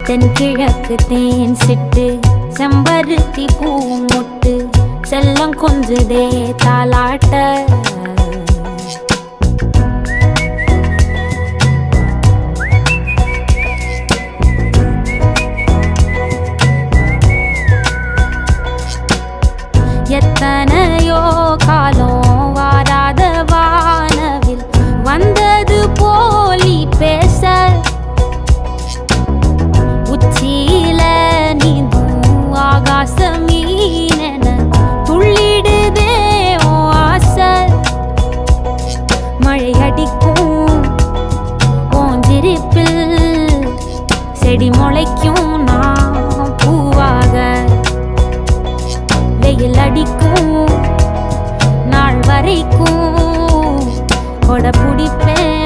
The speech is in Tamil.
தென்கிழக்கு தேன் சிட்டு செம்பருத்தி பூ முட்டு செல்லம் கொஞ்சுதே தாலாட்ட எத்தனையோ காலம் வாராத வானவில் வந்தது போலி பேச உச்சியில நீந்தும் ஆகாச மீனென துள்ளிடுதே ஓ ஆசை மழை அடிக்கும் ஓஞ்சிருப்பில் செடி முளைக்கும் நான் பூவாக வெயில் அடிக்கும் நாள் வரைக்கும் கொடை பிடிப்பேன்